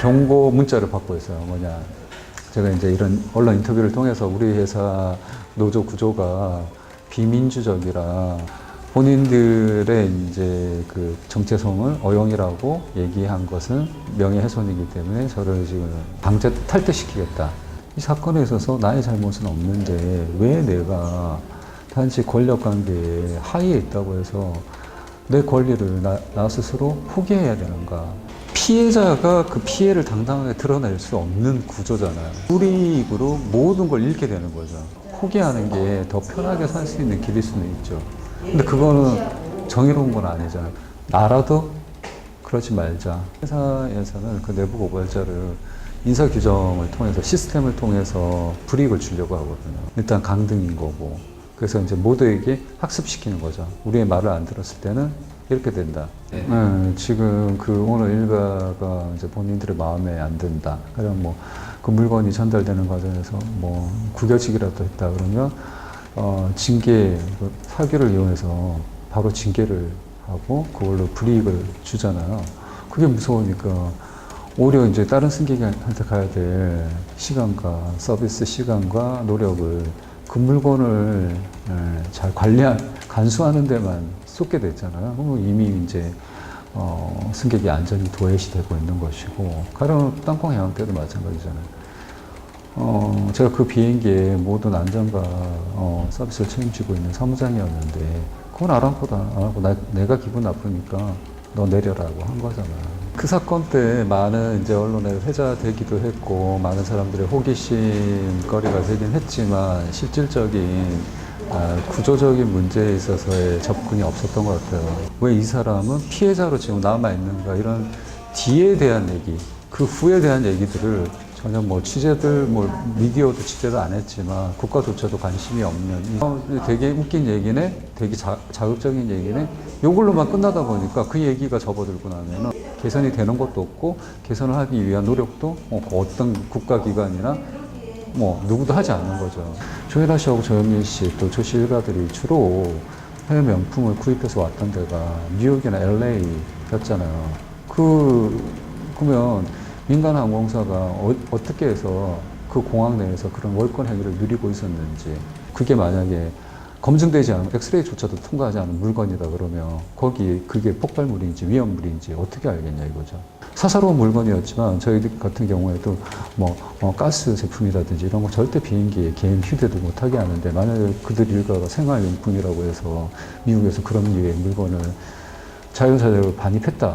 경고 문자를 받고 있어요. 뭐냐. 제가 이제 이런 언론 인터뷰를 통해서 우리 회사 노조 구조가 비민주적이라 본인들의 이제 그 정체성을 어용이라고 얘기한 것은 명예훼손이기 때문에 저를 지금 강제 탈퇴시키겠다. 이 사건에 있어서 나의 잘못은 없는데 왜 내가 단지 권력관계에 하위에 있다고 해서 내 권리를 나 스스로 포기해야 되는가. 피해자가 그 피해를 당당하게 드러낼 수 없는 구조잖아요. 불이익으로 모든 걸 잃게 되는 거죠. 포기하는 게 더 편하게 살 수 있는 길일 수는 있죠. 근데 그거는 정의로운 건 아니잖아요. 나라도 그러지 말자. 회사에서는 그 내부 고발자를 인사 규정을 통해서 시스템을 통해서 불이익을 주려고 하거든요. 일단 강등인 거고. 그래서 이제 모두에게 학습시키는 거죠. 우리의 말을 안 들었을 때는 이렇게 된다. 네. 지금 그 오늘 일가가 이제 본인들의 마음에 안 든다. 그럼 뭐 그 물건이 전달되는 과정에서 뭐 구겨지기라도 했다 그러면 징계, 사규를 이용해서 바로 징계를 하고 그걸로 불이익을 주잖아요. 그게 무서우니까 오히려 이제 다른 승객한테 가야 될 시간과 서비스 시간과 노력을 그 물건을 잘 간수하는 데만 쏟게 됐잖아요. 그럼 이미 이제 승객의 안전이 도외시 되고 있는 것이고, 가령 땅콩 해양 때도 마찬가지잖아요. 제가 그 비행기에 모든 안전과 서비스를 책임지고 있는 사무장이었는데 그건 아랑곳 안 하고 내가 기분 나쁘니까 너 내려라고 한 거잖아요. 그 사건 때 많은 이제 언론에 회자되기도 했고 많은 사람들의 호기심 거리가 되긴 했지만 실질적인 구조적인 문제에 있어서의 접근이 없었던 것 같아요. 왜 이 사람은 피해자로 지금 남아있는가, 이런 뒤에 대한 얘기, 그 후에 대한 얘기들을 전혀 뭐 취재들, 뭐 미디어도 취재도 안 했지만 국가조차도 관심이 없는, 되게 웃긴 얘기네, 되게 자극적인 얘기네, 요걸로만 끝나다 보니까 그 얘기가 접어들고 나면은 개선이 되는 것도 없고 개선을 하기 위한 노력도 어떤 국가기관이나 뭐 누구도 하지 않는 거죠. 조혜라 씨하고 조현민 씨 또 조 씨 일가들이 주로 해외 명품을 구입해서 왔던 데가 뉴욕이나 LA였잖아요. 그러면 민간 항공사가 어떻게 해서 그 공항 내에서 그런 월권 행위를 누리고 있었는지, 그게 만약에 검증되지 않은 엑스레이조차도 통과하지 않은 물건이다 그러면 거기 그게 폭발물인지 위험물인지 어떻게 알겠냐 이거죠. 사사로운 물건이었지만 저희 같은 경우에도 뭐 가스 제품이라든지 이런 거 절대 비행기에 개인 휴대도 못하게 하는데, 만약에 그들 일가가 생활용품이라고 해서 미국에서 그런 류의 물건을 자연사적으로 반입했다.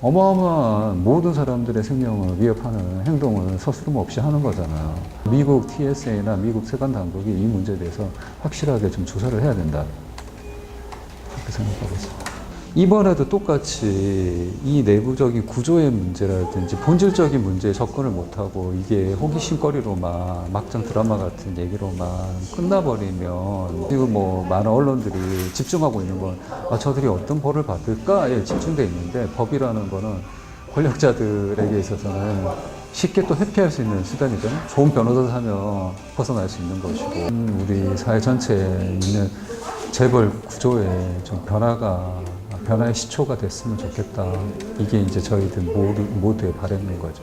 어마어마한 모든 사람들의 생명을 위협하는 행동을 서스름 없이 하는 거잖아요. 미국 TSA나 미국 세관 당국이 이 문제에 대해서 확실하게 좀 조사를 해야 된다. 그렇게 생각하고 있습니다. 이번에도 똑같이 이 내부적인 구조의 문제라든지 본질적인 문제에 접근을 못하고 이게 호기심거리로만 막장 드라마 같은 얘기로만 끝나버리면, 지금 뭐 많은 언론들이 집중하고 있는 건 저들이 어떤 벌을 받을까에 집중돼 있는데, 법이라는 거는 권력자들에게 있어서는 쉽게 또 회피할 수 있는 수단이잖아요. 좋은 변호사 사면 벗어날 수 있는 것이고, 우리 사회 전체에 있는 재벌 구조에 좀 변화의 시초가 됐으면 좋겠다. 이게 이제 저희들 모두의 바람인 거죠.